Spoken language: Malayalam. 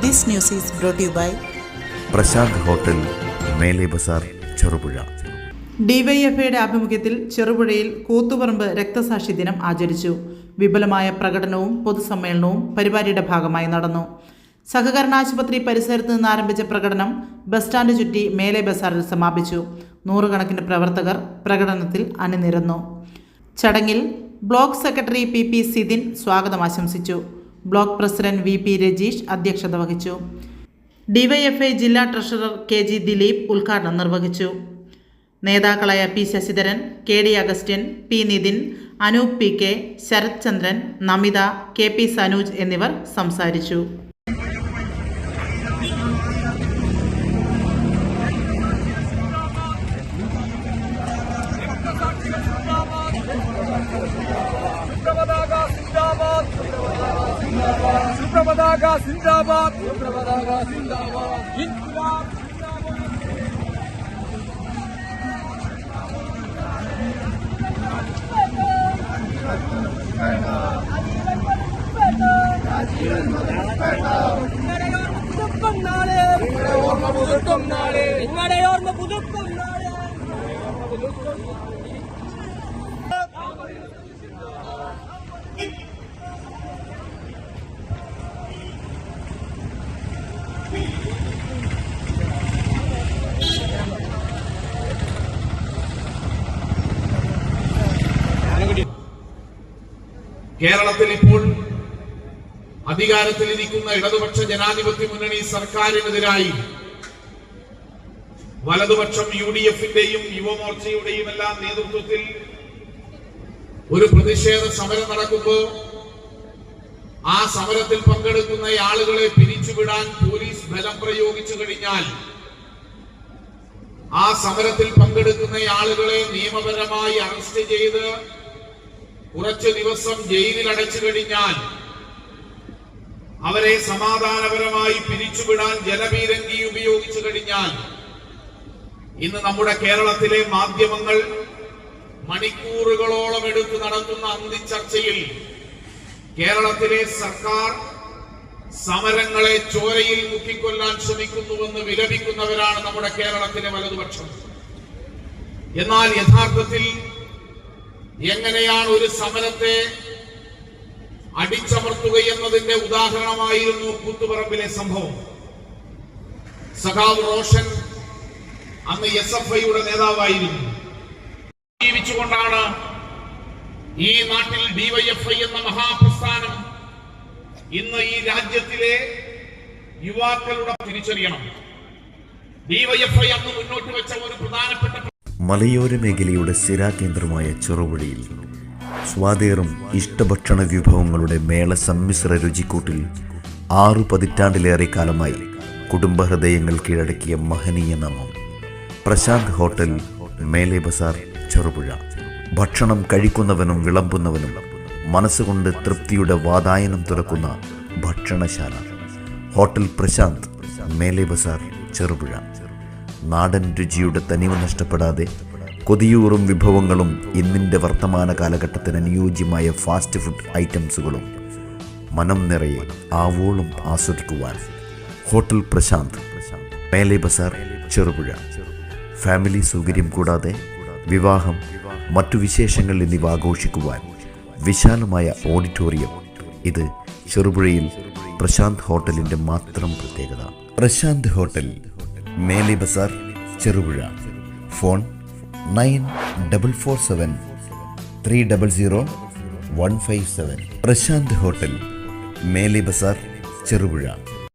This news is brought to you by Prashanth hotel, Mele Bazar, Cherupuzha. ഡിവൈഎഫ്ഐയുടെ ആഭിമുഖ്യത്തിൽ ചെറുപുഴയിൽ കൂത്തുപറമ്പ് രക്തസാക്ഷി ദിനം ആചരിച്ചു. വിപുലമായ പ്രകടനവും പൊതുസമ്മേളനവും പരിപാടിയുടെ ഭാഗമായി നടന്നു. സഹകരണ ആശുപത്രി പരിസരത്ത് നിന്ന് ആരംഭിച്ച പ്രകടനം ബസ് സ്റ്റാൻഡ് ചുറ്റി മേലെ ബസാറിൽ സമാപിച്ചു. നൂറുകണക്കിന് പ്രവർത്തകർ പ്രകടനത്തിൽ അണിനിരന്നു. ചടങ്ങിൽ ബ്ലോക്ക് സെക്രട്ടറി PP സിദിൻ സ്വാഗതം ആശംസിച്ചു. ബ്ലോക്ക് പ്രസിഡന്റ് VP രജീഷ് അധ്യക്ഷത വഹിച്ചു. ഡിവൈഎഫ്ഐ ജില്ലാ ട്രഷറർ KG ദിലീപ് ഉദ്ഘാടനം നിർവഹിച്ചു. നേതാക്കളായ P Sasidharan, KD Augustine, P Nithin, Anoop PK, Sarath Chandran, Namitha, KP Sanooj എന്നിവർ സംസാരിച്ചു. കേരളത്തിൽ ഇപ്പോൾ അധികാരത്തിലിരിക്കുന്ന ഇടതുപക്ഷ ജനാധിപത്യ മുന്നണി സർക്കാരിനെതിരായി വലതുപക്ഷം UDF-ന്റെയും യുവമോർച്ചയുടെയും എല്ലാം നേതൃത്വത്തിൽ ഒരു പ്രതിഷേധ സമരം നടക്കുമ്പോൾ ആ സമരത്തിൽ പങ്കെടുക്കുന്ന ആളുകളെ പിരിച്ചുവിടാൻ പോലീസ് ബലം പ്രയോഗിച്ചു കഴിഞ്ഞാൽ ആ സമരത്തിൽ പങ്കെടുക്കുന്ന ആളുകളെ നിയമപരമായി അറസ്റ്റ് ചെയ്ത് കുറച്ചു ദിവസം ജയിലിൽ അടച്ചു കഴിഞ്ഞാൽ അവരെ സമാധാനപരമായി പിരിച്ചുവിടാൻ ജലപീരങ്കി ഉപയോഗിച്ചു കഴിഞ്ഞാൽ ഇന്ന് നമ്മുടെ കേരളത്തിലെ മാധ്യമങ്ങൾ മണിക്കൂറുകളോളം എടുത്ത് നടത്തുന്ന അന്തിച്ചർച്ചയിൽ കേരളത്തിലെ സർക്കാർ സമരങ്ങളെ ചോരയിൽ മുക്കിക്കൊല്ലാൻ ശ്രമിക്കുന്നുവെന്ന് വിലപിക്കുന്നവരാണ് നമ്മുടെ കേരളത്തിലെ വലതുപക്ഷം. എന്നാൽ യഥാർത്ഥത്തിൽ എങ്ങനെയാണ് ഒരു സമരത്തെ അടിച്ചമർത്തുക എന്നതിന്റെ ഉദാഹരണമായിരുന്നു കൂത്തുപറമ്പിലെ സംഭവം. സഖാവ് റോഷൻ അന്ന് SFIയുടെ നേതാവായിരുന്നു. ജീവിച്ചുകൊണ്ടാണ് ഈ നാട്ടിൽ DYFI എന്ന മഹാപ്രസ്ഥാനം ഇന്ന് ഈ രാജ്യത്തിലെ യുവാക്കളുടെ തിരിച്ചറിയണം. DYFI അന്ന് മുന്നോട്ട് വെച്ച ഒരു പ്രധാനപ്പെട്ട മലയോര മേഖലയുടെ സ്ഥിരാകേന്ദ്രമായ ചെറുപുഴയിൽ സ്വാദേറും ഇഷ്ടഭക്ഷണ വിഭവങ്ങളുടെ മേള സമ്മിശ്ര രുചിക്കൂട്ടിൽ 6 പതിറ്റാണ്ടിലേറെ കാലമായി കുടുംബഹൃദയങ്ങൾ കീഴടക്കിയ മഹനീയ നാമം പ്രശാന്ത് ഹോട്ടൽ, മേലെ ബസാർ, ചെറുപുഴ. ഭക്ഷണം കഴിക്കുന്നവനും വിളമ്പുന്നവനും മനസ്സുകൊണ്ട് തൃപ്തിയുടെ വാതായനം തുറക്കുന്ന ഭക്ഷണശാല ഹോട്ടൽ പ്രശാന്ത്, മേലെ ബസാർ, ചെറുപുഴ. നാടൻ രുചിയുടെ തനിവ് നഷ്ടപ്പെടാതെ കൊതിയൂറും വിഭവങ്ങളും ഇന്നിൻ്റെ വർത്തമാന കാലഘട്ടത്തിന് അനുയോജ്യമായ ഫാസ്റ്റ് ഫുഡ് ഐറ്റംസുകളും മനം നിറയെ ആവോളം ആസ്വദിക്കുവാൻ ഹോട്ടൽ പ്രശാന്ത്, മേലെ ബസാർ, ചെറുപുഴ. ഫാമിലി സൗകര്യം കൂടാതെ വിവാഹം, മറ്റു വിശേഷങ്ങൾ എന്നിവ ആഘോഷിക്കുവാൻ വിശാലമായ ഓഡിറ്റോറിയം. ഇത് ചെറുപുഴയിൽ പ്രശാന്ത് ഹോട്ടലിൻ്റെ മാത്രം പ്രത്യേകത. Prashant hotel, Mele Bazar, Cherupuzha. Phone 9447 300 157. Prashant hotel, Mele Bazar, Cherupuzha.